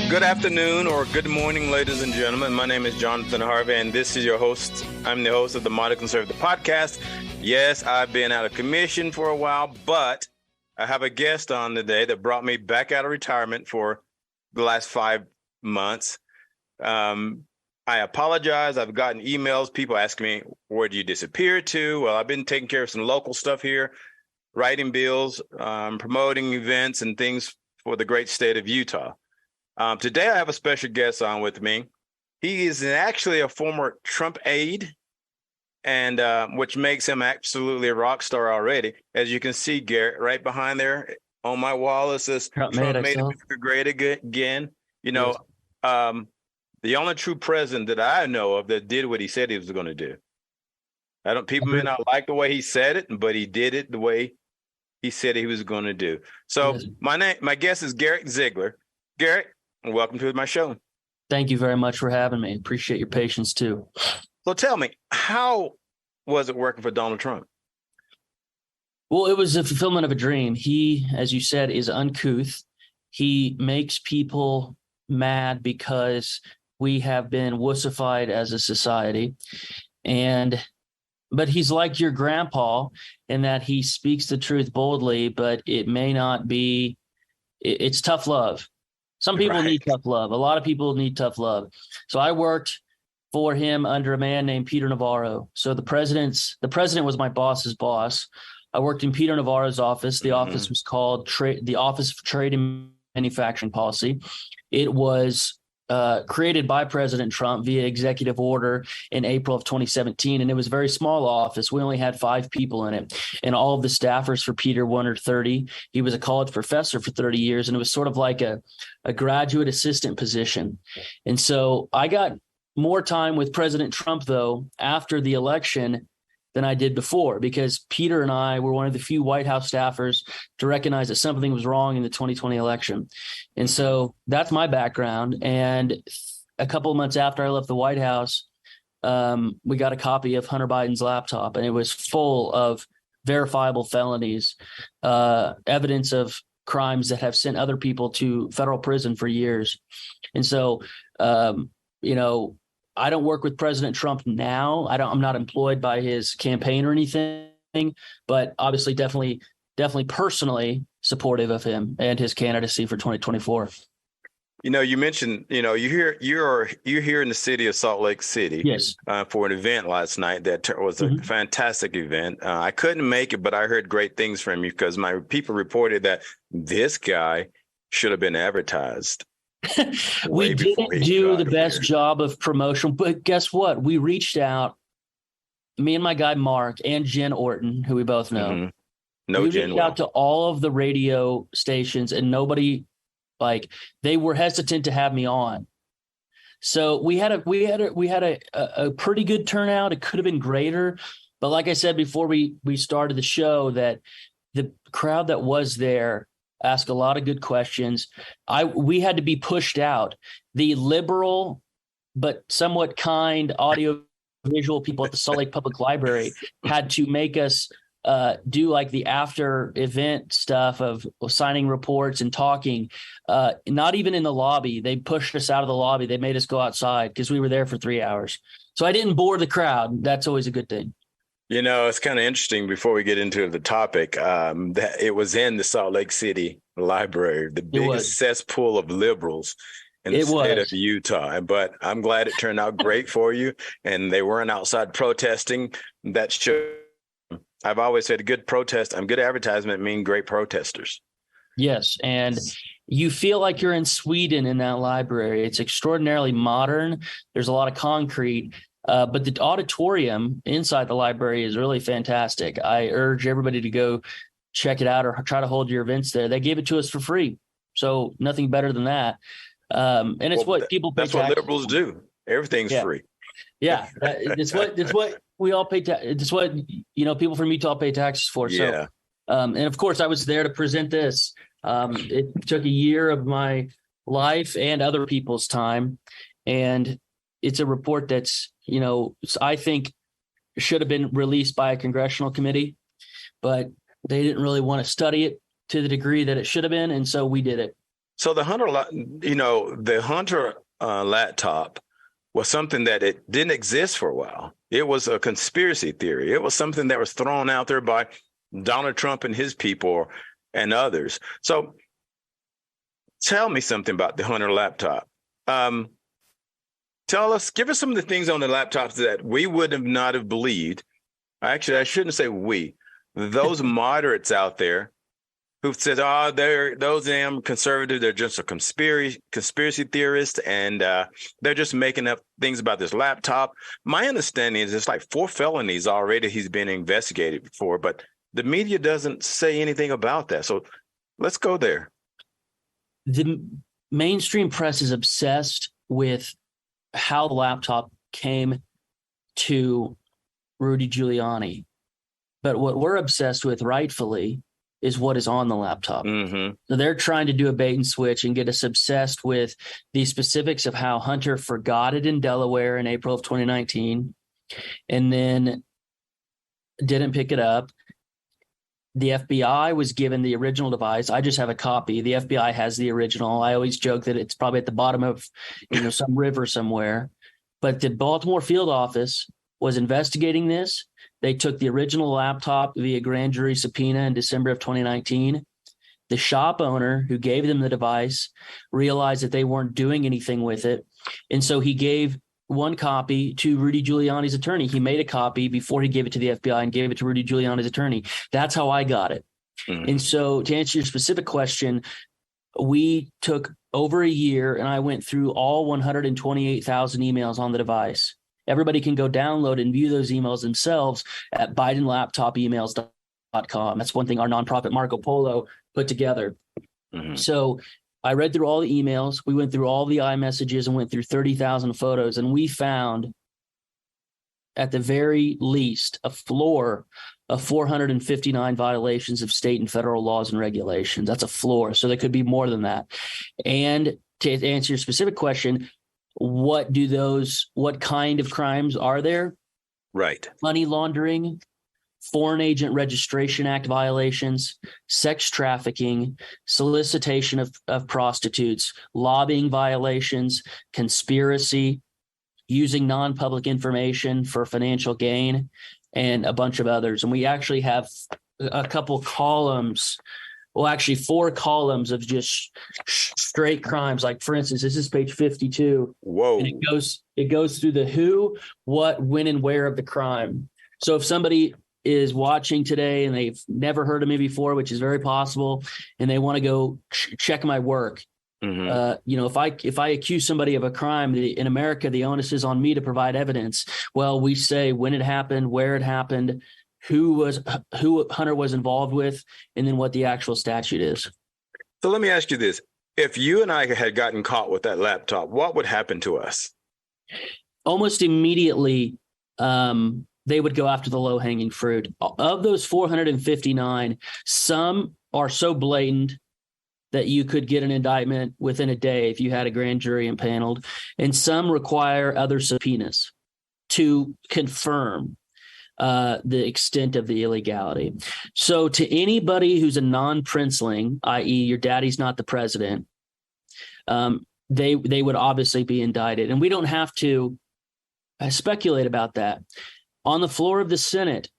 Good afternoon or good morning, ladies and gentlemen. My name is Jonathan Harvey, and this is your host. I'm the host of the Modern Conservative Podcast. Yes, I've been out of commission for a while, but I have a guest on today that brought me back out of retirement for the last 5 months. I apologize. I've gotten emails, people asking me, where do you disappear to? Well, I've been taking care of some local stuff here, writing bills, promoting events and things for the great state of Utah. Today, I have a special guest on with me. He is actually a former Trump aide, and which makes him absolutely a rock star already. As you can see, Garrett, right behind there on my wall, it says Trump made America great again. You know, yes. The only true president that I know of that did what he said he was going to do. People may not like the way he said it, but he did it the way he said he was going to do. So yes. My guest is Garrett Ziegler. Garrett, welcome to my show. Thank you very much for having me. Appreciate your patience too. So tell me, how was it working for Donald Trump? Well, it was a fulfillment of a dream. He, as you said, is uncouth. He makes people mad because we have been wussified as a society. But he's like your grandpa in that he speaks the truth boldly, but it may not be, it's tough love. Some people need tough love. A lot of people need tough love. So I worked for him under a man named Peter Navarro. So the president was my boss's boss. I worked in Peter Navarro's office. The office was called the Office of Trade and Manufacturing Policy. It was created by President Trump via executive order in April of 2017. And it was a very small office. We only had 5 people in it. And all of the staffers for Peter were under 30. He was a college professor for 30 years. And it was sort of like a graduate assistant position. And so I got more time with President Trump, though, after the election than I did before, because Peter and I were one of the few White House staffers to recognize that something was wrong in the 2020 election. And so that's my background. And a couple of months after I left the White House, we got a copy of Hunter Biden's laptop, and it was full of verifiable felonies, evidence of crimes that have sent other people to federal prison for years. And so, I don't work with President Trump now. I'm not employed by his campaign or anything, but obviously definitely personally supportive of him and his candidacy for 2024. You mentioned, you're here in the city of Salt Lake City. Yes. For an event last night that was a fantastic event. I couldn't make it, but I heard great things from you because my people reported that this guy should have been advertised. We didn't do the best job of promotion, but guess what? We reached out, me and my guy Mark and Jen Orton, who we both know. We reached out to all of the radio stations, and nobody, they were hesitant to have me on. So we had a pretty good turnout. It could have been greater, but like I said before we started the show, that the crowd that was there ask a lot of good questions. We had to be pushed out. The liberal but somewhat kind audio visual people at the Salt Lake Public Library had to make us do the after event stuff of signing reports and talking. Not even in the lobby. They pushed us out of the lobby. They made us go outside because we were there for 3 hours. So I didn't bore the crowd. That's always a good thing. It's kind of interesting before we get into the topic, that it was in the Salt Lake City Library, the biggest cesspool of liberals in the state of Utah. But I'm glad it turned out great for you. And they weren't outside protesting. That should, I've always said good advertisement mean great protesters. Yes. And you feel like you're in Sweden in that library. It's extraordinarily modern. There's a lot of concrete. But the auditorium inside the library is really fantastic. I urge everybody to go check it out or try to hold your events there. They gave it to us for free. So nothing better than that. And it's what people pay. That's what liberals do. Everything's free. Yeah. It's what we all pay. It's what, people from Utah pay taxes for. Yeah. So, and of course I was there to present this. It took a year of my life and other people's time. And it's a report that's, I think should have been released by a congressional committee, but they didn't really want to study it to the degree that it should have been. And so we did it. So the Hunter laptop was something that it didn't exist for a while. It was a conspiracy theory. It was something that was thrown out there by Donald Trump and his people and others. So tell me something about the Hunter laptop. Give us some of the things on the laptops that we would have not have believed. Actually, I shouldn't say we. Those moderates out there who said, "Oh, those damn conservatives. They're just a conspiracy theorists, and they're just making up things about this laptop." My understanding is it's like 4 felonies already he's been investigated for, but the media doesn't say anything about that. So let's go there. The mainstream press is obsessed with how the laptop came to Rudy Giuliani, but what we're obsessed with, rightfully, is what is on the laptop. Mm-hmm. So they're trying to do a bait and switch and get us obsessed with the specifics of how Hunter forgot it in Delaware in April of 2019 and then didn't pick it up. The FBI was given the original device. I just have a copy. The FBI has the original. I always joke that it's probably at the bottom of some river somewhere. But the Baltimore field office was investigating this. They took the original laptop via grand jury subpoena in December of 2019. The shop owner who gave them the device realized that they weren't doing anything with it. And so he gave one copy to Rudy Giuliani's attorney. He made a copy before he gave it to the FBI and gave it to Rudy Giuliani's attorney. That's how I got it. Mm-hmm. And so to answer your specific question, we took over a year and I went through all 128,000 emails on the device. Everybody can go download and view those emails themselves at BidenLaptopEmails.com. That's one thing our nonprofit Marco Polo put together. Mm-hmm. So I read through all the emails. We went through all the iMessages and went through 30,000 photos. And we found, at the very least, a floor of 459 violations of state and federal laws and regulations. That's a floor. So there could be more than that. And to answer your specific question, what kind of crimes are there? Right. Money laundering, Foreign Agent Registration Act violations, sex trafficking, solicitation of prostitutes, lobbying violations, conspiracy, using non-public information for financial gain, and a bunch of others. And we actually have a couple columns. Well, actually 4 columns of just straight crimes. Like, for instance, this is page 52. Whoa. And it goes through the who, what, when, and where of the crime. So if somebody is watching today and they've never heard of me before, which is very possible, and they want to go check my work, mm-hmm. If I accuse somebody of a crime in America, the onus is on me to provide evidence. Well, we say when it happened, where it happened, who Hunter was involved with, and then what the actual statute is. So let me ask you this. If you and I had gotten caught with that laptop, what would happen to us? Almost immediately, they would go after the low-hanging fruit. Of those 459, some are so blatant that you could get an indictment within a day if you had a grand jury impaneled, and some require other subpoenas to confirm the extent of the illegality. So to anybody who's a non-princeling, i.e. your daddy's not the president, they would obviously be indicted. And we don't have to speculate about that. On the floor of the Senate,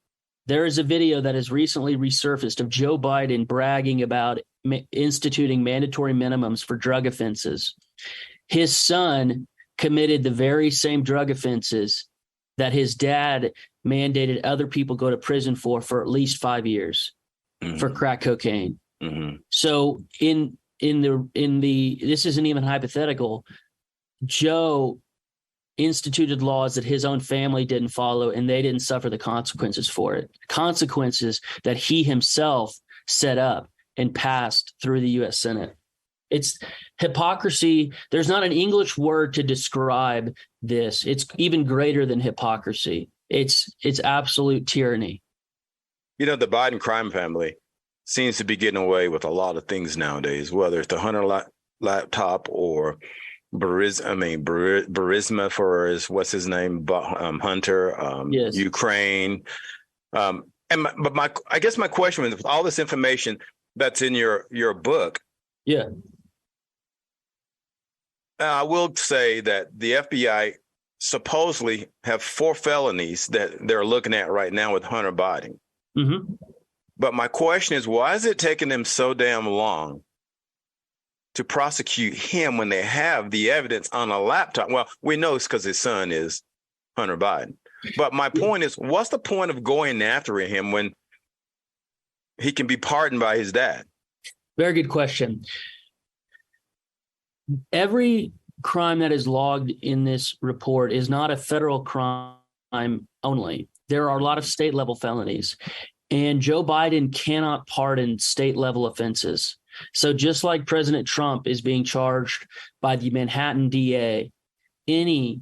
there is a video that has recently resurfaced of Joe Biden bragging about instituting mandatory minimums for drug offenses. His son committed the very same drug offenses that his dad mandated other people go to prison for at least 5 years mm-hmm. for crack cocaine. Mm-hmm. So in the this isn't even hypothetical. Joe instituted laws that his own family didn't follow, and they didn't suffer the consequences for it. Consequences that he himself set up and passed through the U.S. Senate. It's hypocrisy. There's not an English word to describe this. It's even greater than hypocrisy. It's absolute tyranny. The Biden crime family seems to be getting away with a lot of things nowadays, whether it's the Hunter laptop or Burisma for his, what's his name? Hunter, yes. Ukraine. I guess my question is, with all this information that's in your book, yeah, I will say that the FBI supposedly have 4 felonies that they're looking at right now with Hunter Biden. Mm-hmm. But my question is, why is it taking them so damn long to prosecute him when they have the evidence on a laptop? Well, we know it's because his son is Hunter Biden. But my point is, what's the point of going after him when he can be pardoned by his dad? Very good question. Every crime that is logged in this report is not a federal crime only. There are a lot of state level felonies, and Joe Biden cannot pardon state level offenses. So just like President Trump is being charged by the Manhattan DA, any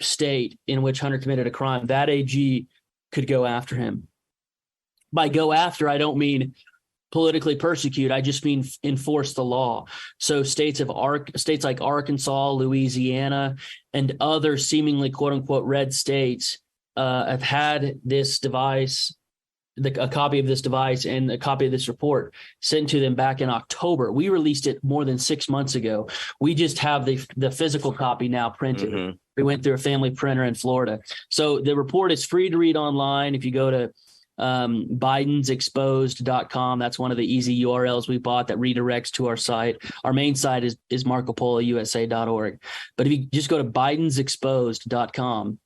state in which Hunter committed a crime, that AG could go after him. By go after, I don't mean politically persecute. I just mean enforce the law. So states like Arkansas, Louisiana, and other seemingly quote unquote red states have had this device, a copy of this device and a copy of this report sent to them back in October. We released it more than 6 months ago. We just have the physical copy now printed. Mm-hmm. We went through a family printer in Florida. So the report is free to read online. If you go to bidensexposed.com, that's one of the easy URLs we bought that redirects to our site. Our main site is marcopolousa.org. But if you just go to bidensexposed.com,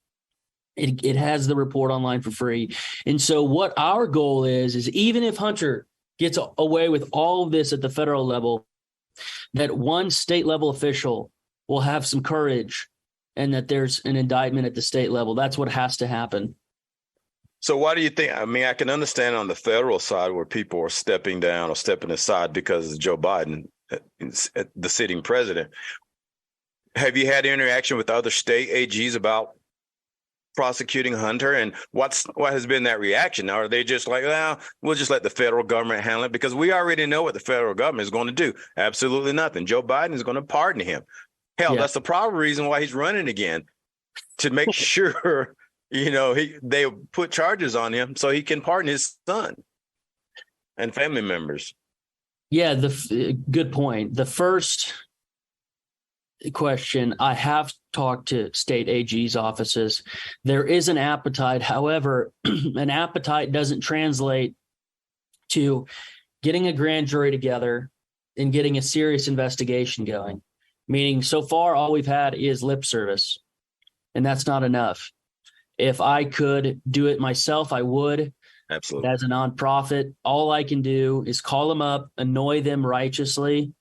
it has the report online for free. And so what our goal is even if Hunter gets away with all of this at the federal level, that one state level official will have some courage and that there's an indictment at the state level. That's what has to happen. So why do you think? I mean, I can understand on the federal side where people are stepping down or stepping aside because of Joe Biden, the sitting president. Have you had interaction with other state AGs about prosecuting Hunter, and what has been that reaction? Are they just like, well, we'll just let the federal government handle it because we already know what the federal government is going to do? Absolutely nothing. Joe Biden is going to pardon him. Hell, That's the probable reason why he's running again, to make sure they put charges on him so he can pardon his son and family members. Yeah, good point. The first question, I have talked to state AG's offices. There is an appetite. However, an appetite doesn't translate to getting a grand jury together and getting a serious investigation going. Meaning, so far, all we've had is lip service, and that's not enough. If I could do it myself, I would. Absolutely. As a nonprofit, all I can do is call them up, annoy them righteously,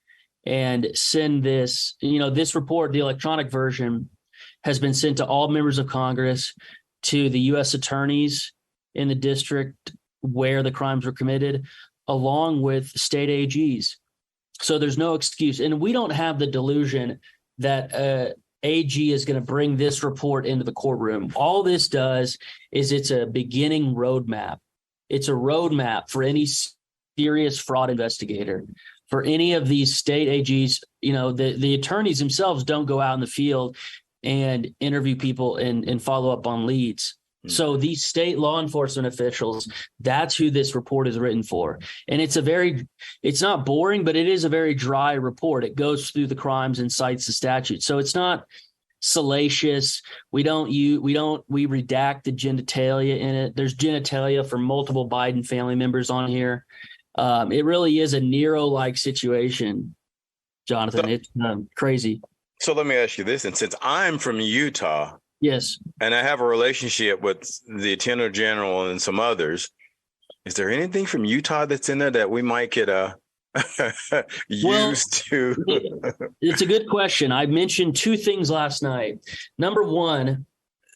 and send this. This report, the electronic version, has been sent to all members of Congress, to the U.S. attorneys in the district where the crimes were committed, along with state AGs. So there's no excuse. And we don't have the delusion that AG is going to bring this report into the courtroom. All this does is it's a beginning roadmap. It's a roadmap for any serious fraud investigator. For any of these state AGs, the attorneys themselves don't go out in the field and interview people and follow up on leads. Mm-hmm. So these state law enforcement officials, that's who this report is written for. And it's not boring, but it is a very dry report. It goes through the crimes and cites the statute. So it's not salacious. We redact the genitalia in it. There's genitalia for multiple Biden family members on here. It really is a Nero-like situation, Jonathan. It's crazy. So let me ask you this, and since I'm from Utah, yes, and I have a relationship with the Attorney General and some others, is there anything from Utah that's in there that we might get used to? It's a good question. I mentioned two things last night. Number one,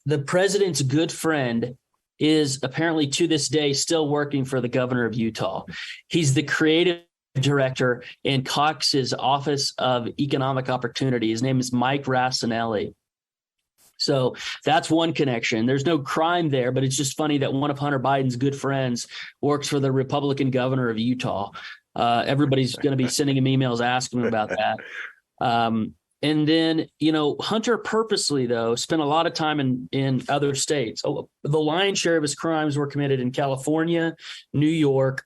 the president's good friend is apparently to this day still working for the governor of Utah. He's the creative director in Cox's Office of Economic Opportunity. His name is Mike Rassinelli. So that's one connection. There's no crime there, but it's just funny that one of Hunter Biden's good friends works for the Republican governor of Utah. Everybody's going to be sending him emails asking him about that. And then, Hunter purposely, though, spent a lot of time in other states. The lion's share of his crimes were committed in California, New York,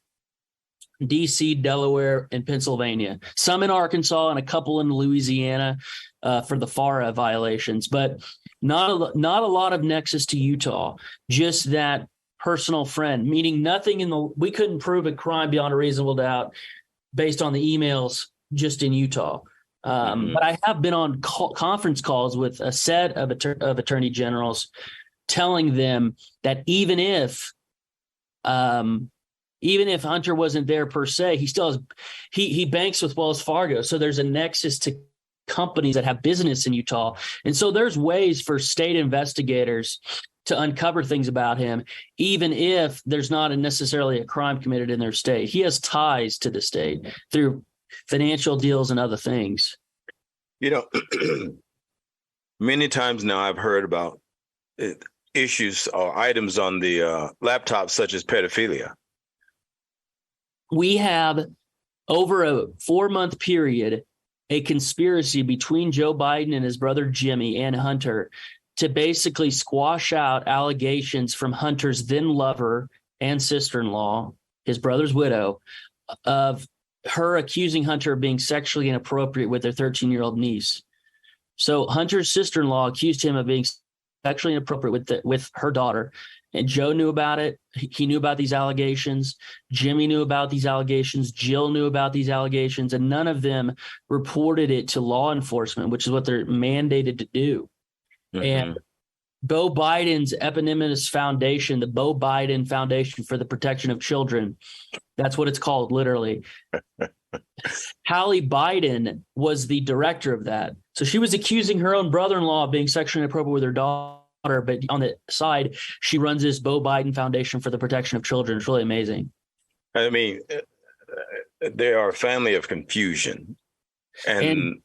D.C., Delaware, and Pennsylvania. Some in Arkansas and a couple in Louisiana for the FARA violations, but not a lot of nexus to Utah. Just that personal friend, meaning nothing we couldn't prove a crime beyond a reasonable doubt based on the emails just in Utah. But I have been on conference calls with a set of attorney generals telling them that even if Hunter wasn't there per se, he still has, he banks with Wells Fargo. So there's a nexus to companies that have business in Utah. And so there's ways for state investigators to uncover things about him, even if there's not necessarily a crime committed in their state. He has ties to the state through financial deals and other things. Many times now I've heard about issues or items on the laptop, such as pedophilia. We have, over a 4-month period, a conspiracy between Joe Biden and his brother Jimmy and Hunter to basically squash out allegations from Hunter's then lover and sister-in-law, his brother's widow, of her accusing Hunter of being sexually inappropriate with their 13-year-old niece. So Hunter's sister-in-law accused him of being sexually inappropriate with her daughter, and Joe knew about it. He knew about these allegations. Jimmy knew about these allegations. Jill knew about these allegations, and none of them reported it to law enforcement, which is what they're mandated to do. And Beau Biden's eponymous foundation, the Beau Biden Foundation for the Protection of Children, that's what it's called, literally. Hallie Biden was the director of that. So she was accusing her own brother-in-law of being sexually inappropriate with her daughter, but on the side, she runs this Beau Biden Foundation for the Protection of Children. It's really amazing. I mean, they are a family of confusion and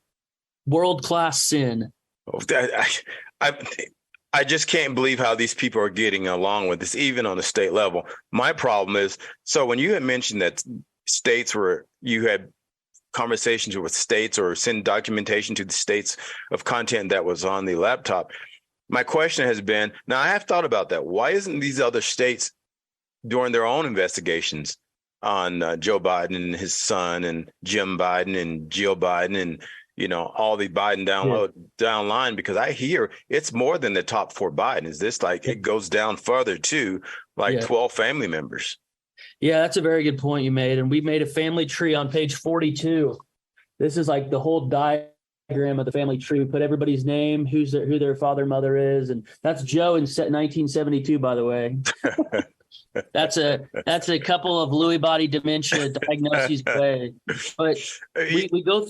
world-class sin. I just can't believe how these people are getting along with this, even on the state level. My problem is, so when you had mentioned that states where you had conversations with states or send documentation to the states of content that was on the laptop, my question has been, now I have thought about that. Why isn't these other states doing their own investigations on Joe Biden and his son and Jim Biden and Jill Biden and, all the Biden down line? Because I hear it's more than the top 4 Biden. Is this like it goes down further to 12 family members? Yeah, that's a very good point you made. And we made a family tree on page 42. This is like the whole diagram of the family tree. We put everybody's name, who their father, mother is. And that's Joe in 1972, by the way. That's a couple of Lewy body dementia diagnoses away. But we go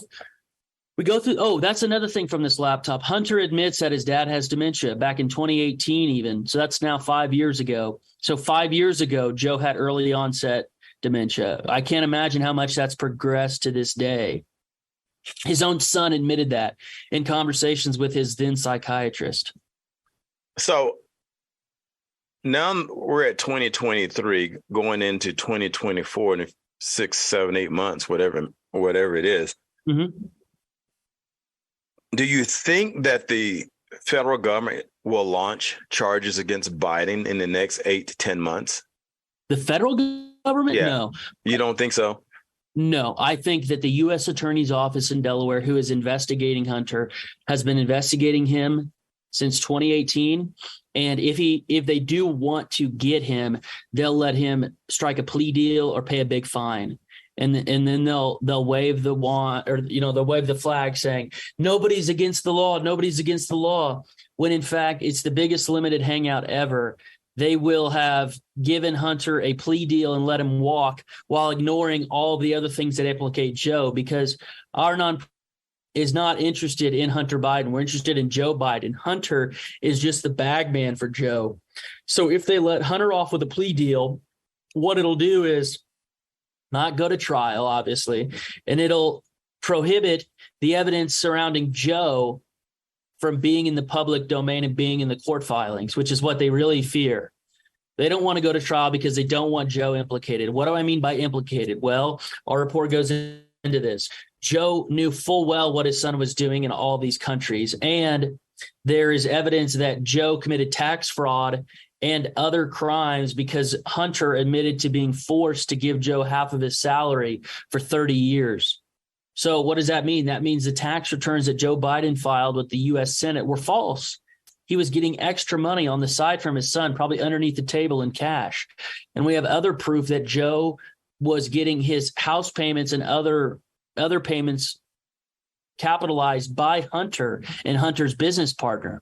through. Oh, that's another thing from this laptop. Hunter admits that his dad has dementia back in 2018 even. So that's now 5 years ago. So 5 years ago, Joe had early onset dementia. I can't imagine how much that's progressed to this day. His own son admitted that in conversations with his then psychiatrist. So now we're at 2023 going into 2024 in 6, 7, 8 months, whatever it is. Mm-hmm. Do you think that the federal government will launch charges against Biden in the next 8 to 10 months? The federal government? Yeah. No. You don't think so? No, I think that the U.S. Attorney's Office in Delaware, who is investigating Hunter, has been investigating him since 2018. And if they do want to get him, they'll let him strike a plea deal or pay a big fine. And then they'll wave the wand, or they'll wave the flag saying nobody's against the law, nobody's against the law. When in fact it's the biggest limited hangout ever. They will have given Hunter a plea deal and let him walk while ignoring all the other things that implicate Joe, because our non is not interested in Hunter Biden. We're interested in Joe Biden. Hunter is just the bag man for Joe. So if they let Hunter off with a plea deal, what it'll do is not go to trial, obviously, and it'll prohibit the evidence surrounding Joe from being in the public domain and being in the court filings, which is what they really fear. They don't want to go to trial because they don't want Joe implicated. What do I mean by implicated? Well, our report goes into this. Joe knew full well what his son was doing in all these countries, and there is evidence that Joe committed tax fraud and other crimes because Hunter admitted to being forced to give Joe half of his salary for 30 years. So what does that mean? That means the tax returns that Joe Biden filed with the U.S. Senate were false. He was getting extra money on the side from his son, probably underneath the table in cash. And we have other proof that Joe was getting his house payments and other payments capitalized by Hunter and Hunter's business partner.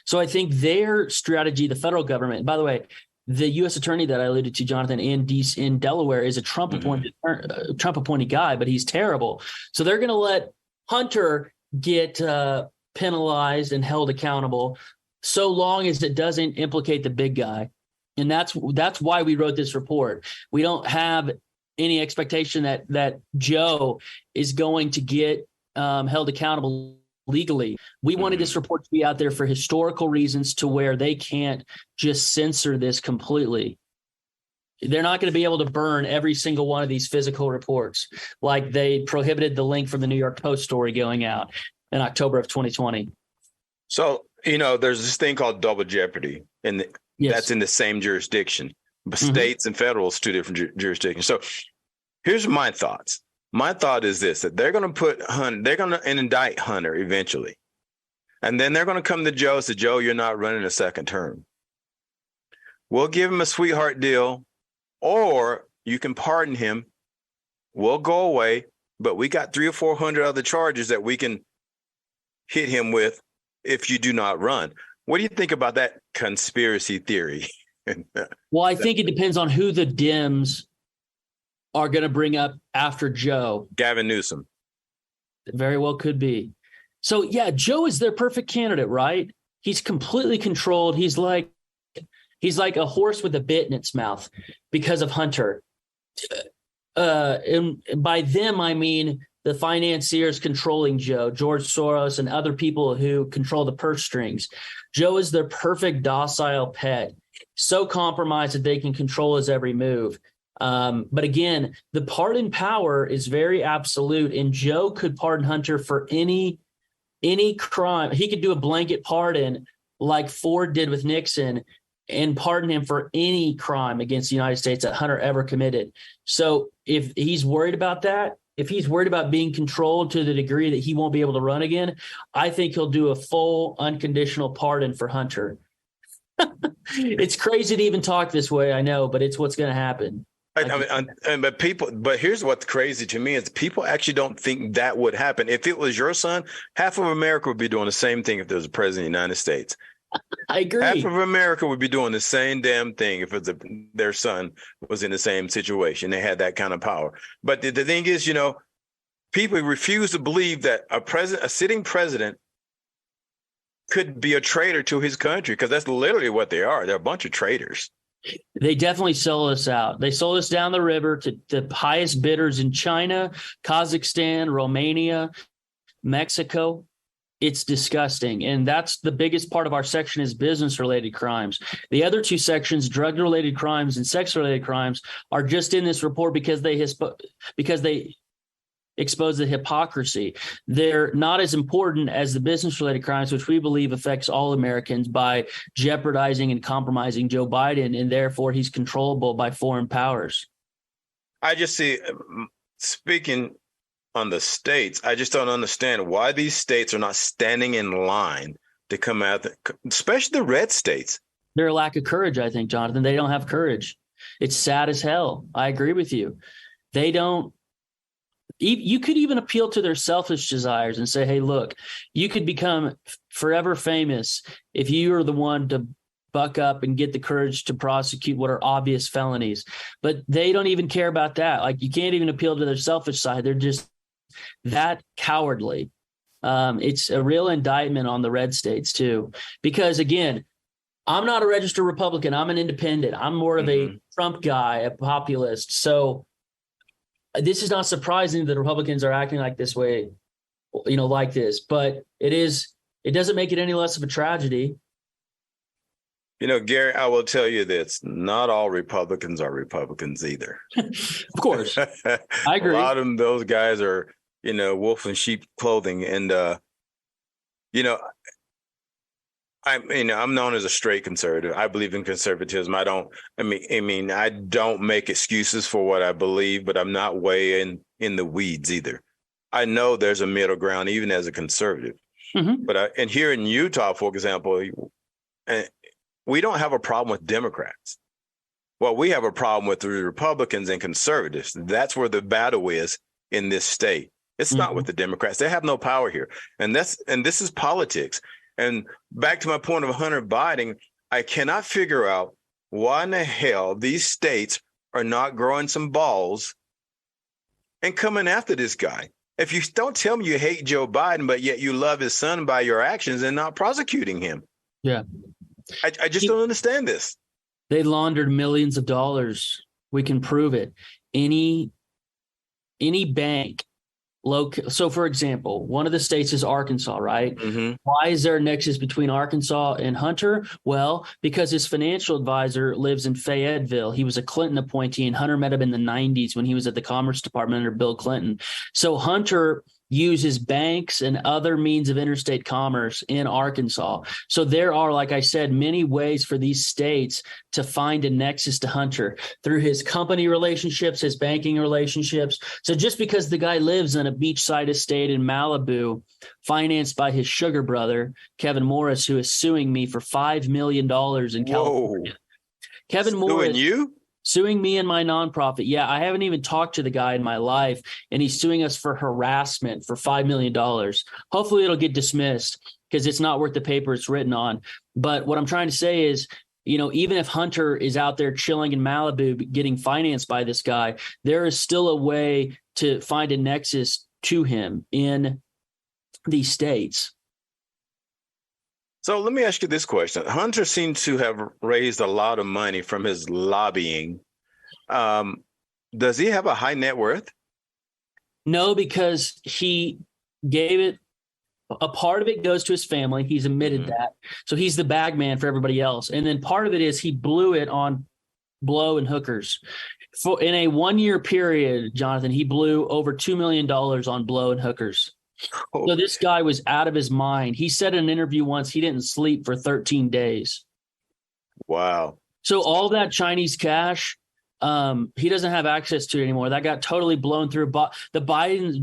So I think their strategy, the federal government, by the way, the U.S. attorney that I alluded to, Jonathan, in Delaware is a Trump appointed guy, but he's terrible. So they're going to let Hunter get penalized and held accountable so long as it doesn't implicate the big guy. And that's why we wrote this report. We don't have any expectation that Joe is going to get held accountable legally. We wanted this report to be out there for historical reasons to where they can't just censor this completely. They're not going to be able to burn every single one of these physical reports like they prohibited the link from the New York Post story going out in October of 2020. So, there's this thing called double jeopardy, and that's in the same jurisdiction. But states and federal is two different jurisdictions. So here's my thoughts. My thought is this, that they're going to put Hunter, they're going to indict Hunter eventually. And then they're going to come to Joe and say, Joe, you're not running a second term. We'll give him a sweetheart deal, or you can pardon him. We'll go away, but we got 300 or 400 other charges that we can hit him with if you do not run. What do you think about that conspiracy theory? Well, I think it depends on who the Dems are going to bring up after Joe. Gavin Newsom. Very well could be. So, yeah, Joe is their perfect candidate, right? He's completely controlled. He's like a horse with a bit in its mouth because of Hunter. And by them, I mean the financiers controlling Joe, George Soros, and other people who control the purse strings. Joe is their perfect docile pet, so compromised that they can control his every move. But again, the pardon power is very absolute, and Joe could pardon Hunter for any crime. He could do a blanket pardon like Ford did with Nixon and pardon him for any crime against the United States that Hunter ever committed. So if he's worried about that, if he's worried about being controlled to the degree that he won't be able to run again, I think he'll do a full unconditional pardon for Hunter. It's crazy to even talk this way, I know, but it's what's going to happen. But here's what's crazy to me is people actually don't think that would happen. If it was your son, half of America would be doing the same thing if there was a president of the United States. I agree. Half of America would be doing the same damn thing if their son was in the same situation. They had that kind of power. But the thing is, people refuse to believe that a sitting president could be a traitor to his country, because that's literally what they are. They're a bunch of traitors. They definitely sold us out. They sold us down the river to the highest bidders in China, Kazakhstan, Romania, Mexico. It's disgusting. And that's the biggest part of our section is business-related crimes. The other two sections, drug-related crimes and sex-related crimes, are just in this report because they expose the hypocrisy. They're not as important as the business-related crimes, which we believe affects all Americans by jeopardizing and compromising Joe Biden, and therefore he's controllable by foreign powers. I just see, speaking on the states, I just don't understand why these states are not standing in line to come out, especially the red states. They're a lack of courage, I think, Jonathan. They don't have courage. It's sad as hell. I agree with you. They don't. You could even appeal to their selfish desires and say, hey, look, you could become forever famous if you are the one to buck up and get the courage to prosecute what are obvious felonies. But they don't even care about that. Like, you can't even appeal to their selfish side. They're just that cowardly. It's a real indictment on the red states, too, because, again, I'm not a registered Republican. I'm an independent. I'm more of a Trump guy, a populist. So this is not surprising that Republicans are acting like this way, like this, but it doesn't make it any less of a tragedy. Garrett, I will tell you this, not all Republicans are Republicans either. Of course. I agree. A lot of those guys are, wolf in sheep clothing. And, I'm known as a straight conservative. I believe in conservatism. I don't make excuses for what I believe, but I'm not way in the weeds either. I know there's a middle ground, even as a conservative. Mm-hmm. And here in Utah, for example, we don't have a problem with Democrats. Well, we have a problem with the Republicans and conservatives. That's where the battle is in this state. It's not with the Democrats. They have no power here. And this is politics. And back to my point of Hunter Biden, I cannot figure out why in the hell these states are not growing some balls and coming after this guy. If you don't tell me you hate Joe Biden, but yet you love his son by your actions and not prosecuting him. Yeah. I just don't understand this. They laundered millions of dollars. We can prove it. Any bank. So, for example, one of the states is Arkansas, right? Mm-hmm. Why is there a nexus between Arkansas and Hunter? Well, because his financial advisor lives in Fayetteville. He was a Clinton appointee, and Hunter met him in the 90s when he was at the Commerce Department under Bill Clinton. So Hunter uses banks and other means of interstate commerce in Arkansas. So there are, like I said, many ways for these states to find a nexus to Hunter through his company relationships, his banking relationships. So just because the guy lives in a beachside estate in Malibu, financed by his sugar brother, Kevin Morris, who is suing me for $5 million in California. Kevin Morris. You? Suing me and my nonprofit. Yeah, I haven't even talked to the guy in my life, and he's suing us for harassment for $5 million. Hopefully it'll get dismissed because it's not worth the paper it's written on. But what I'm trying to say is, even if Hunter is out there chilling in Malibu getting financed by this guy, there is still a way to find a nexus to him in these states. So let me ask you this question. Hunter seems to have raised a lot of money from his lobbying. Does he have a high net worth? No, because he gave it. A part of it goes to his family. He's admitted that. So he's the bag man for everybody else. And then part of it is he blew it on blow and hookers. In a 1-year period, Jonathan, he blew over $2 million on blow and hookers. Oh. So this guy was out of his mind. He said in an interview once he didn't sleep for 13 days. Wow. So all that Chinese cash, he doesn't have access to it anymore. That got totally blown through.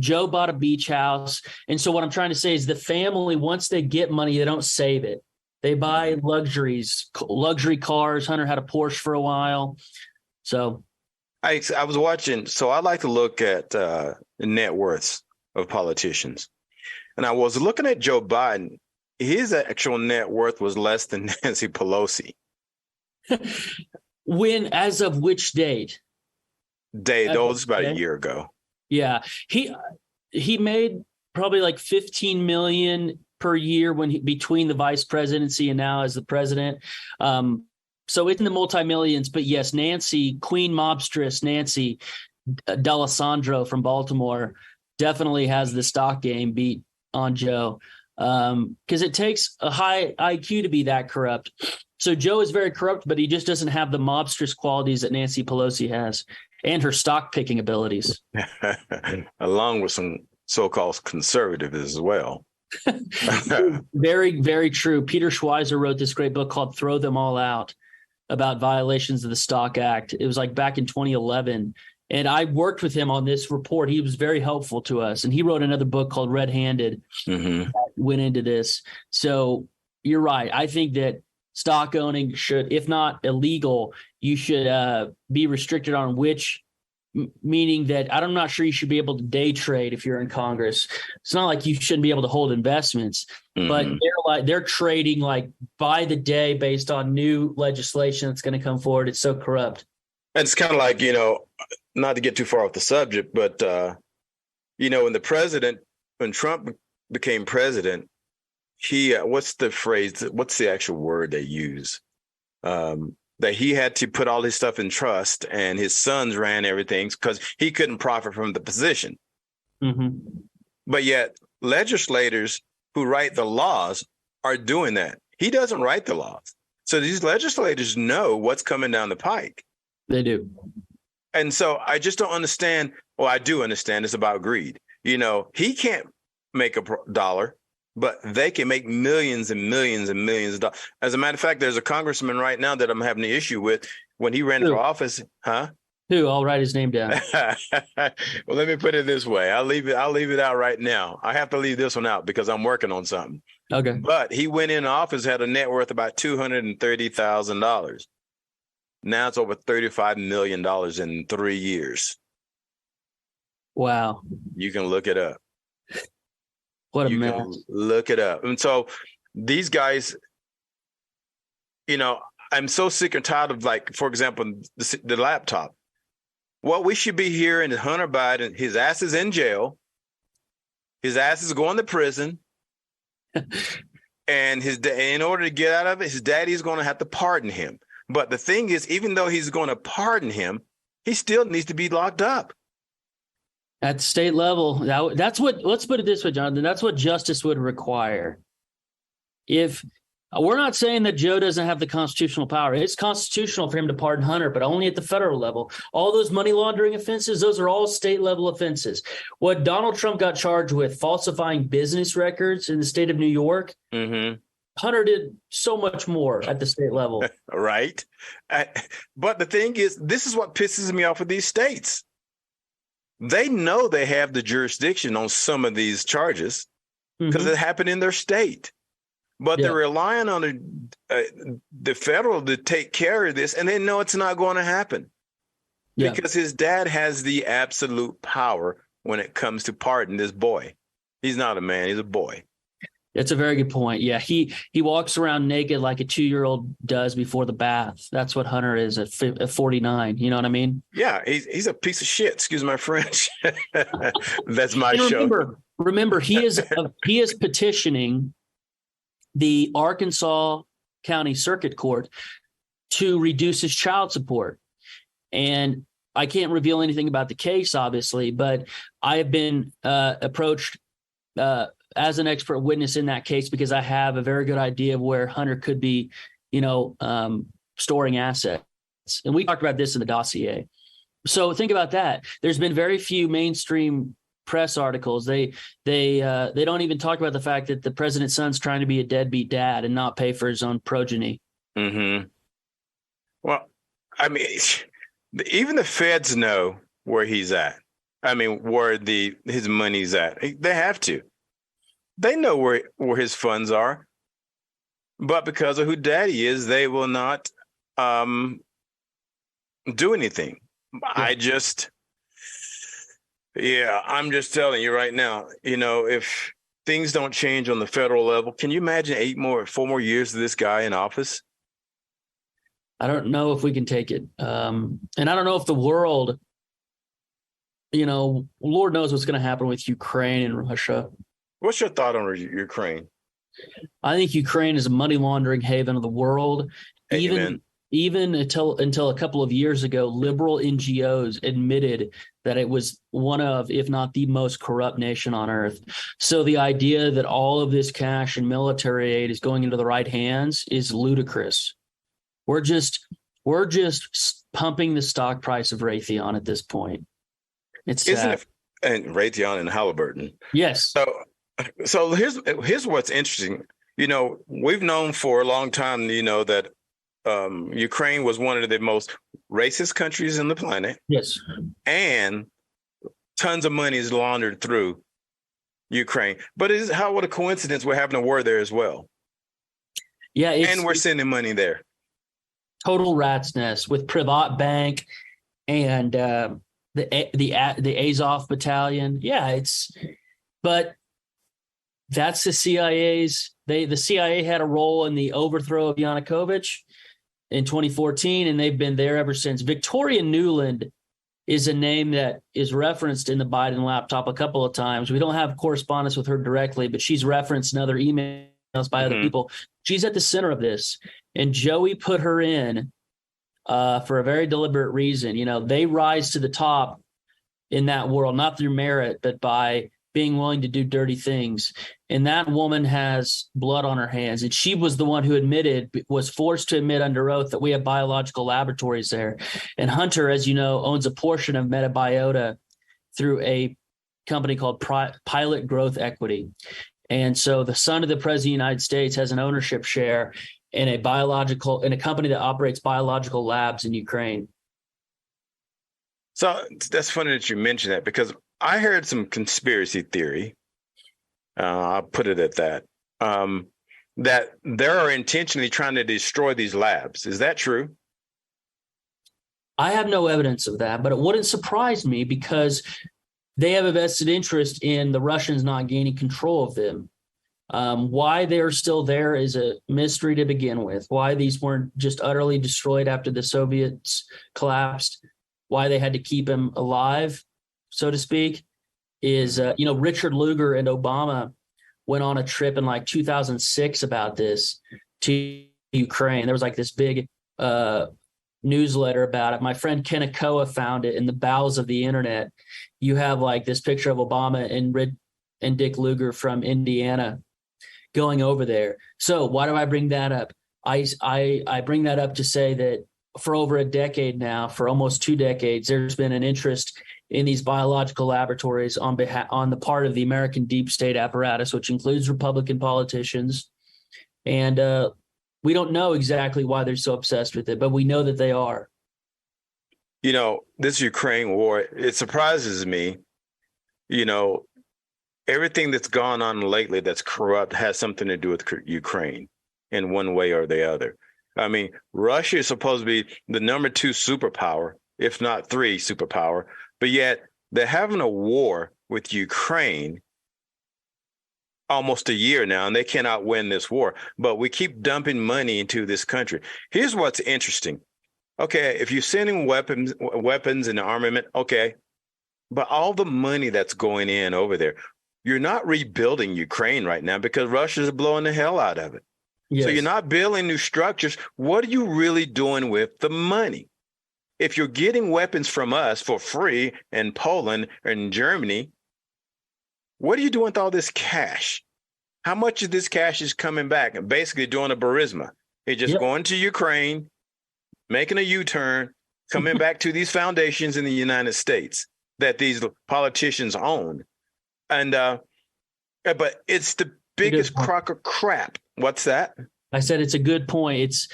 Joe bought a beach house. And so what I'm trying to say is the family, once they get money, they don't save it. They buy luxury cars. Hunter had a Porsche for a while. So I was watching. So I like to look at net worths of politicians. And I was looking at Joe Biden. His actual net worth was less than Nancy Pelosi. As of which date? That was about a year ago. Yeah. He made probably like 15 million per year between the vice presidency and now as the president. So it's in the multi-millions, but yes, Nancy, Queen Mobstress, Nancy D'Alessandro from Baltimore definitely has the stock game beat on Joe. Because it takes a high IQ to be that corrupt. So Joe is very corrupt, but he just doesn't have the mobstress qualities that Nancy Pelosi has and her stock picking abilities. Along with some so-called conservatives as well. Very, very true. Peter Schweizer wrote this great book called Throw Them All Out about violations of the Stock Act. It was like back in 2011. And I worked with him on this report. He was very helpful to us. And he wrote another book called Red Handed that went into this. So you're right. I think that stock owning should, if not illegal, you should be restricted on which, meaning that I'm not sure you should be able to day trade if you're in Congress. It's not like you shouldn't be able to hold investments, but they're trading like by the day based on new legislation that's going to come forward. It's so corrupt. And it's kind of like, not to get too far off the subject, but, when Trump became president, what's the actual word they use? That he had to put all his stuff in trust and his sons ran everything because he couldn't profit from the position. But yet legislators who write the laws are doing that. He doesn't write the laws. So these legislators know what's coming down the pike. They do. And so I just don't understand. Well, I do understand it's about greed. He can't make $1. but they can make millions and millions and millions of dollars. As a matter of fact, there's a congressman right now that I'm having an issue with when he ran for office. Huh? Who? I'll write his name down. Well, let me put it this way. I'll leave it out right now. I have to leave this one out because I'm working on something. Okay. But he went in office, had a net worth about $230,000. Now it's over $35 million in 3 years. Wow. You can look it up. What a mess. Look it up. And so these guys, I'm so sick and tired of, like, for example, the laptop. What we should be hearing is Hunter Biden, his ass is in jail. His ass is going to prison. And in order to get out of it, his daddy's going to have to pardon him. But the thing is, even though he's going to pardon him, he still needs to be locked up. At the state level, that's what, let's put it this way, Jonathan, that's what justice would require. If we're not saying that Joe doesn't have the constitutional power, it's constitutional for him to pardon Hunter, but only at the federal level. All those money laundering offenses, those are all state level offenses. What Donald Trump got charged with, falsifying business records in the state of New York, Hunter did so much more at the state level. Right. But the thing is, this is what pisses me off with these states. They know they have the jurisdiction on some of these charges because it happened in their state. But they're relying on the federal to take care of this, and they know it's not going to happen because his dad has the absolute power when it comes to pardon this boy. He's not a man; he's a boy. That's a very good point. Yeah, he walks around naked like a 2-year-old does before the bath. That's what Hunter is at 49. You know what I mean? Yeah, he's a piece of shit. Excuse my French. That's my show. Remember, he is petitioning the Arkansas County Circuit Court to reduce his child support. And I can't reveal anything about the case, obviously, but I have been approached as an expert witness in that case because I have a very good idea of where Hunter could be, storing assets. And we talked about this in the dossier. So think about that. There's been very few mainstream press articles. They don't even talk about the fact that the president's son's trying to be a deadbeat dad and not pay for his own progeny. Well, I mean, even the feds know where he's at. I mean, where his money's at. They have to. They know where his funds are. But because of who daddy is, they will not do anything. Yeah. I'm just telling you right now, if things don't change on the federal level, can you imagine 4 more years of this guy in office? I don't know if we can take it. And I don't know if the world, Lord knows what's going to happen with Ukraine and Russia. What's your thought on Ukraine? I think Ukraine is a money laundering haven of the world. Amen. Even until a couple of years ago, liberal NGOs admitted that it was one of, if not the most corrupt nation on earth. So the idea that all of this cash and military aid is going into the right hands is ludicrous. We're just pumping the stock price of Raytheon at this point. It's sad. Isn't it? And Raytheon and Halliburton. Yes. So here's what's interesting. We've known for a long time, that Ukraine was one of the most racist countries on the planet. Yes. And tons of money is laundered through Ukraine. But what a coincidence we're having a war there as well. Yeah. And we're sending money there. Total rat's nest with Privat Bank and the Azov battalion. Yeah, but that's the CIA's. The CIA had a role in the overthrow of Yanukovych in 2014, and they've been there ever since. Victoria Nuland is a name that is referenced in the Biden laptop a couple of times. We don't have correspondence with her directly, but she's referenced in other emails by other people. She's at the center of this, and Joey put her in for a very deliberate reason. They rise to the top in that world, not through merit, but by being willing to do dirty things. And that woman has blood on her hands. And she was the one who was forced to admit under oath that we have biological laboratories there. And Hunter, as you know, owns a portion of Metabiota through a company called Pilot Growth Equity. And so the son of the president of the United States has an ownership share in a company that operates biological labs in Ukraine. So that's funny that you mentioned that, because I heard some conspiracy theory. I'll put it at that. That they're intentionally trying to destroy these labs. Is that true? I have no evidence of that, but it wouldn't surprise me because they have a vested interest in the Russians not gaining control of them. Why they're still there is a mystery to begin with. Why these weren't just utterly destroyed after the Soviets collapsed, why they had to keep them alive, so to speak, is, Richard Lugar and Obama went on a trip in like 2006 about this to Ukraine. There was like this big newsletter about it. My friend Kennecoa found it in the bowels of the internet. You have like this picture of Obama and Dick Lugar from Indiana going over there. So why do I bring that up? I bring that up to say that for over a decade now, for almost 2 decades, there's been an interest in these biological laboratories on the part of the American deep state apparatus, which includes Republican politicians. And we don't know exactly why they're so obsessed with it, but we know that they are. This Ukraine war, it surprises me. Everything that's gone on lately that's corrupt has something to do with Ukraine in one way or the other. I mean, Russia is supposed to be the number 2 superpower, if not 3 superpower, but yet they're having a war with Ukraine almost a year now, and they cannot win this war. But we keep dumping money into this country. Here's what's interesting. Okay, if you're sending weapons and armament, okay, but all the money that's going in over there, you're not rebuilding Ukraine right now because Russia's blowing the hell out of it. Yes. So you're not building new structures. What are you really doing with the money? If you're getting weapons from us for free in Poland and Germany, what are you doing with all this cash? How much of this cash is coming back and basically doing a Burisma? It's just going to Ukraine, making a U-turn, coming back to these foundations in the United States that these politicians own. And but it's the biggest crock of crap. What's that? I said it's a good point. It's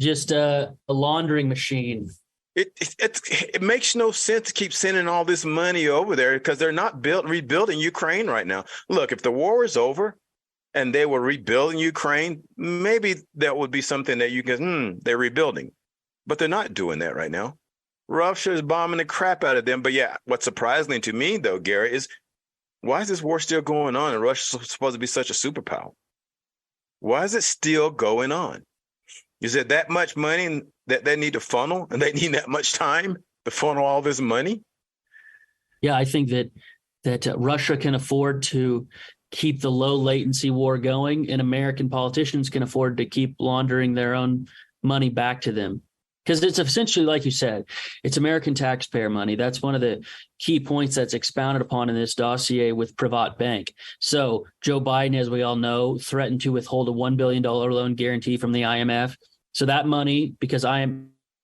just a laundering machine. It makes no sense to keep sending all this money over there because they're not rebuilding Ukraine right now. Look, if the war is over and they were rebuilding Ukraine, maybe that would be something that you can, they're rebuilding. But they're not doing that right now. Russia is bombing the crap out of them. But yeah, what's surprising to me, though, Garrett, is why is this war still going on and Russia's supposed to be such a superpower? Why is it still going on? Is it that much money that they need to funnel and they need that much time to funnel all this money? Yeah, I think that Russia can afford to keep the low latency war going, and American politicians can afford to keep laundering their own money back to them. Because it's essentially, like you said, it's American taxpayer money. That's one of the key points that's expounded upon in this dossier with Privat Bank. So Joe Biden, as we all know, threatened to withhold a $1 billion loan guarantee from the IMF. So that money, because the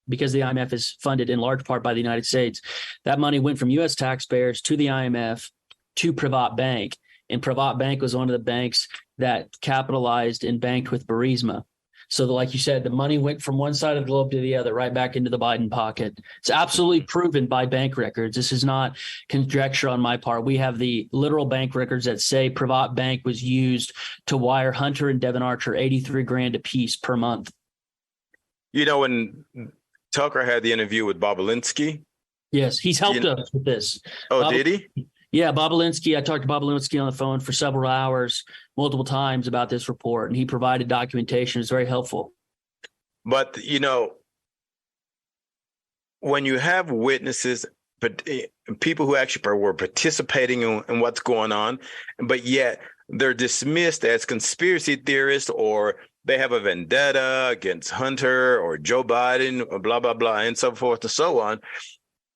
IMF is funded in large part by the United States, that money went from U.S. taxpayers to the IMF to Privat Bank. And Privat Bank was one of the banks that capitalized and banked with Burisma. So like you said, the money went from one side of the globe to the other, right back into the Biden pocket. It's absolutely proven by bank records. This is not conjecture on my part. We have the literal bank records that say Privat Bank was used to wire Hunter and Devin Archer $83,000 apiece per month. When Tucker had the interview with Bobulinski. Yes, he's helped us with this. Oh, did he? Yeah, Bobulinski. I talked to Bobulinski on the phone for several hours, multiple times about this report, and he provided documentation. It's very helpful. But, when you have witnesses, but people who actually were participating in what's going on, but yet they're dismissed as conspiracy theorists, or they have a vendetta against Hunter or Joe Biden, or blah, blah, blah, and so forth and so on.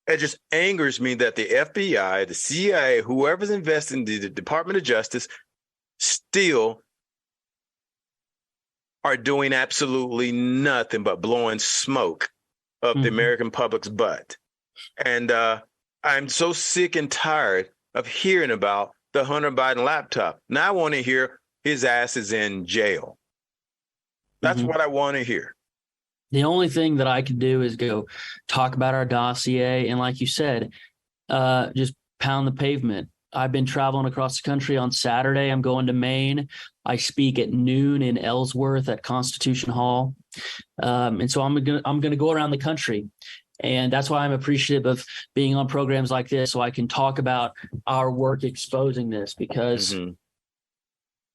It just angers me that the FBI, the CIA, whoever's invested in the Department of Justice still are doing absolutely nothing but blowing smoke up the American public's butt. And I'm so sick and tired of hearing about the Hunter Biden laptop. Now I want to hear his ass is in jail. That's what I want to hear. The only thing that I can do is go talk about our dossier. And like you said, just pound the pavement. I've been traveling across the country. On Saturday, I'm going to Maine. I speak at noon in Ellsworth at Constitution Hall. And so I'm going to go around the country. And that's why I'm appreciative of being on programs like this, so I can talk about our work exposing this, because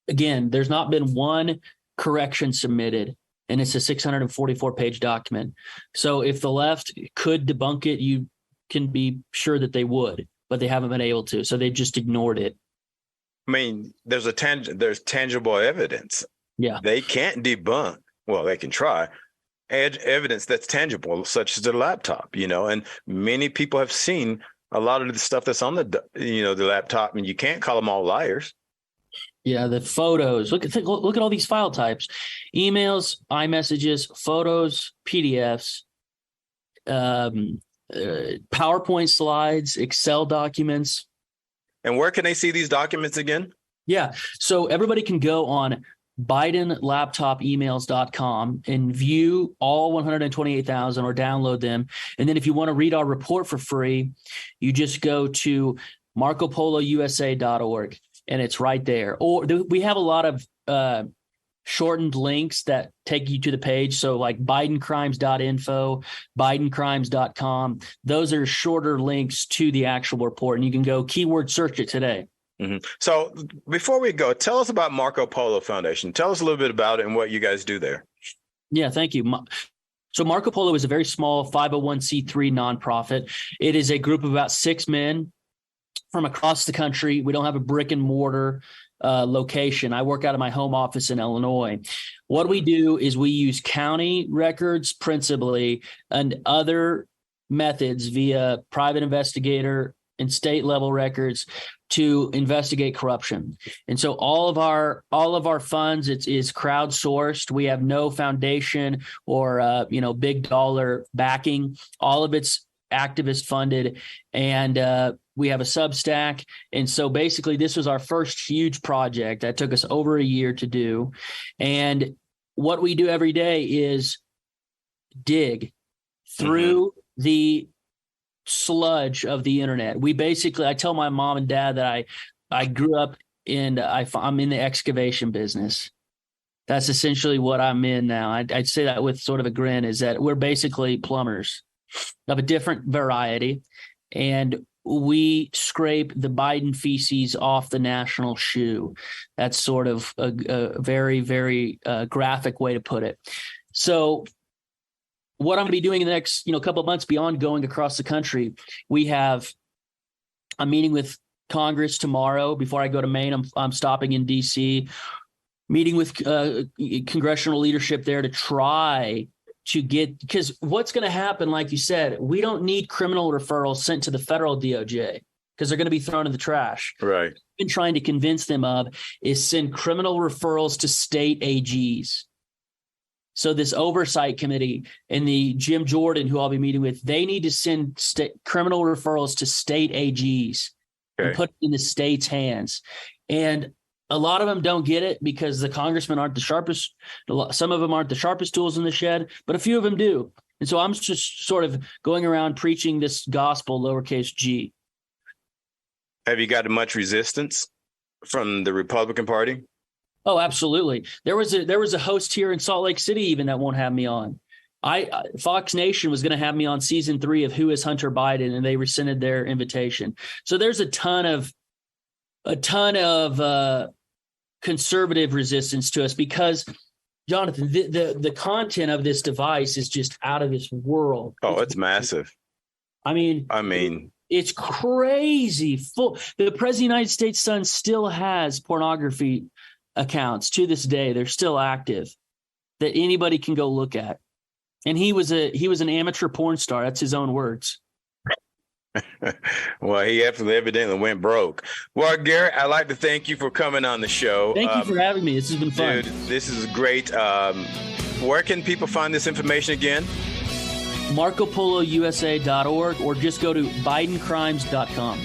again, there's not been one correction submitted, and it's a 644-page document. So if the left could debunk it, you can be sure that they would, but they haven't been able to. So they just ignored it. I mean, there's tangible evidence. Yeah. They can't debunk. Well, they can try. Evidence that's tangible, such as the laptop, and many people have seen a lot of the stuff that's on the laptop, and you can't call them all liars. Yeah, the photos. Look at all these file types: emails, iMessages, photos, PDFs, PowerPoint slides, Excel documents. And where can they see these documents again? Yeah, so everybody can go on BidenLaptopEmails.com and view all 128,000 or download them. And then if you want to read our report for free, you just go to MarcoPoloUSA.org and it's right there. Or we have a lot of shortened links that take you to the page. So like BidenCrimes.info, BidenCrimes.com. Those are shorter links to the actual report, and you can go keyword search it today. So before we go, tell us about Marco Polo Foundation. Tell us a little bit about it and what you guys do there. Yeah, thank you. So Marco Polo is a very small 501c3 nonprofit. It is a group of about 6 men from across the country. We don't have a brick and mortar location. I work out of my home office in Illinois. What we do is we use county records principally and other methods via private investigator and state level records to investigate corruption. And so all of our funds is crowdsourced. We have no foundation or big dollar backing. All of it's activist funded, and we have a Substack. And so basically this was our first huge project that took us over a year to do. And what we do every day is dig through the sludge of the internet. I tell my mom and dad that I grew up and I'm in the excavation business. That's essentially what I'm in now. I'd say that with sort of a grin, is that we're basically plumbers of a different variety, and we scrape the Biden feces off the national shoe. That's sort of a very, very graphic way to put it. So what I'm going to be doing in the next, couple of months beyond going across the country, I'm meeting with Congress tomorrow. Before I go to Maine, I'm stopping in D.C., meeting with congressional leadership there to try to get, because what's going to happen, like you said, we don't need criminal referrals sent to the federal DOJ because they're going to be thrown in the trash. Right. What I've been trying to convince them of is send criminal referrals to state AGs. So this oversight committee and the Jim Jordan, who I'll be meeting with, they need to send criminal referrals to state AGs and put it in the state's hands. And a lot of them don't get it because the congressmen aren't the sharpest. Some of them aren't the sharpest tools in the shed, but a few of them do. And so I'm just sort of going around preaching this gospel, lowercase g. Have you gotten much resistance from the Republican Party? Oh, absolutely. There was a host here in Salt Lake City even that won't have me on. Fox Nation was going to have me on season 3 of Who is Hunter Biden, and they rescinded their invitation. So there's a ton of conservative resistance to us because, Jonathan, the content of this device is just out of this world. Oh, it's massive. I mean, it's crazy. The President of the United States' son still has pornography accounts to this day. They're still active that anybody can go look at. And he was an amateur porn star. That's his own words. Well, he evidently went broke. Well, Garrett, I'd like to thank you for coming on the show. Thank you for having me. This has been fun. Dude, this is great. Where can people find this information again? MarcoPoloUSA.org, or just go to BidenCrimes.com.